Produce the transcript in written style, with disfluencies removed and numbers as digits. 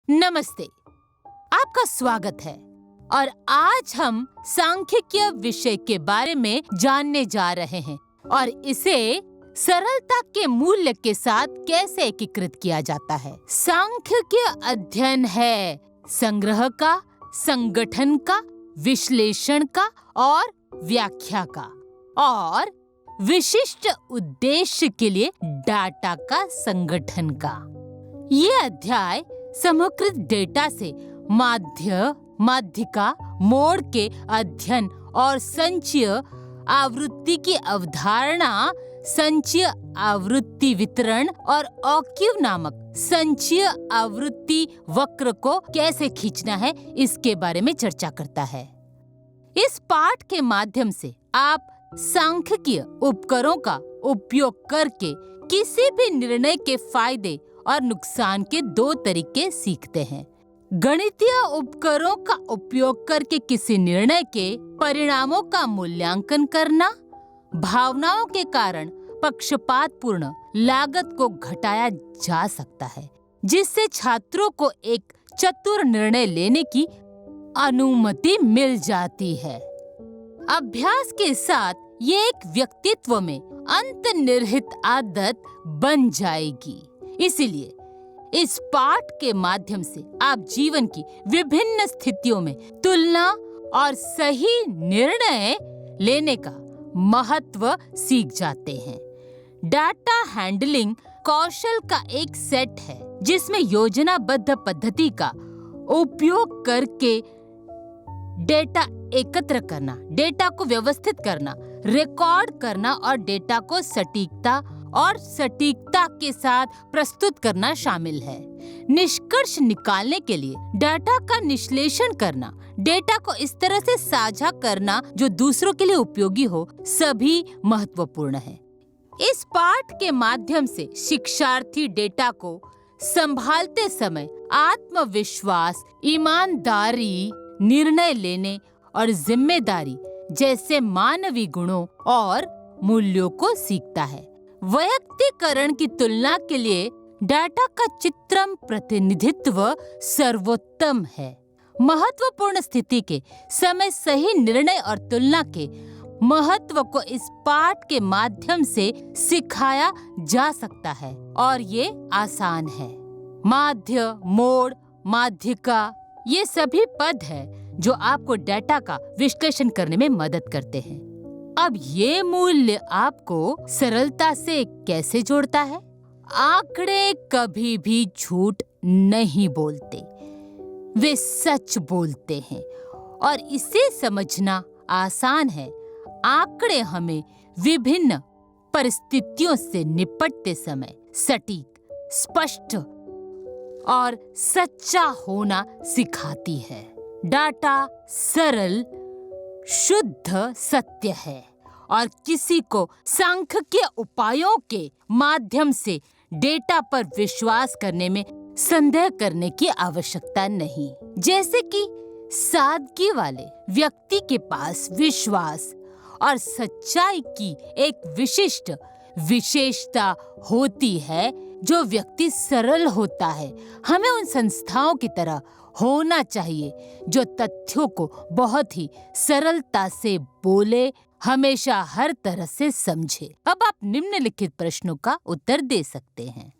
नमस्ते, आपका स्वागत है और आज हम सांख्यिकीय विषय के बारे में जानने जा रहे हैं और इसे सरलता के मूल्य के साथ कैसे एकीकृत किया जाता है। सांख्यिकीय अध्ययन है संग्रह का, संगठन का, विश्लेषण का और व्याख्या का और विशिष्ट उद्देश्य के लिए डाटा का संगठन का। ये अध्याय समग्र डेटा से माध्यिका, मोड के अध्ययन और संचयी आवृत्ति की अवधारणा, संचयी आवृत्ति वितरण और ऑक्यूव नामक संचयी आवृत्ति वक्र को कैसे खींचना है इसके बारे में चर्चा करता है। इस पाठ के माध्यम से आप सांख्यिकीय उपकरणों का उपयोग करके किसी भी निर्णय के फायदे और नुकसान के दो तरीके सीखते हैं। गणितीय उपकरणों का उपयोग करके किसी निर्णय के परिणामों का मूल्यांकन करना, भावनाओं के कारण पक्षपातपूर्ण लागत को घटाया जा सकता है, जिससे छात्रों को एक चतुर निर्णय लेने की अनुमति मिल जाती है। अभ्यास के साथ ये एक व्यक्तित्व में अंतर्निहित आदत बन जाएगी। इसीलिए इस पाठ के माध्यम से आप जीवन की विभिन्न स्थितियों में तुलना और सही निर्णय लेने का महत्व सीख जाते हैं। डाटा हैंडलिंग कौशल का एक सेट है जिसमें योजनाबद्ध पद्धति का उपयोग करके डेटा एकत्र करना, डेटा को व्यवस्थित करना, रिकॉर्ड करना और डेटा को सटीकता के साथ प्रस्तुत करना शामिल है। निष्कर्ष निकालने के लिए डाटा का विश्लेषण करना, डेटा को इस तरह से साझा करना जो दूसरों के लिए उपयोगी हो, सभी महत्वपूर्ण है। इस पाठ के माध्यम से शिक्षार्थी डेटा को संभालते समय आत्मविश्वास, ईमानदारी, निर्णय लेने और जिम्मेदारी जैसे मानवीय गुणों और मूल्यों को सीखता है। वैयक्तिकरण की तुलना के लिए डाटा का चित्रम प्रतिनिधित्व सर्वोत्तम है। महत्वपूर्ण स्थिति के समय सही निर्णय और तुलना के महत्व को इस पाठ के माध्यम से सिखाया जा सकता है और ये आसान है। माध्य, मोड, माध्यिका ये सभी पद है जो आपको डाटा का विश्लेषण करने में मदद करते हैं। अब ये मूल्य आपको सरलता से कैसे जोड़ता है? आंकड़े कभी भी झूठ नहीं बोलते, वे सच बोलते हैं और इसे समझना आसान है। आंकड़े हमें विभिन्न परिस्थितियों से निपटते समय सटीक, स्पष्ट और सच्चा होना सिखाती है। डाटा सरल, शुद्ध सत्य है और किसी को सांख्यिकीय उपायों के माध्यम से डेटा पर विश्वास करने में संदेह करने की आवश्यकता नहीं। जैसे कि सादगी वाले व्यक्ति के पास विश्वास और सच्चाई की एक विशिष्ट विशेषता होती है, जो व्यक्ति सरल होता है, हमें उन संस्थाओं की तरह होना चाहिए जो तथ्यों को बहुत ही सरलता से बोले, हमेशा हर तरह से समझे। अब आप निम्नलिखित प्रश्नों का उत्तर दे सकते हैं।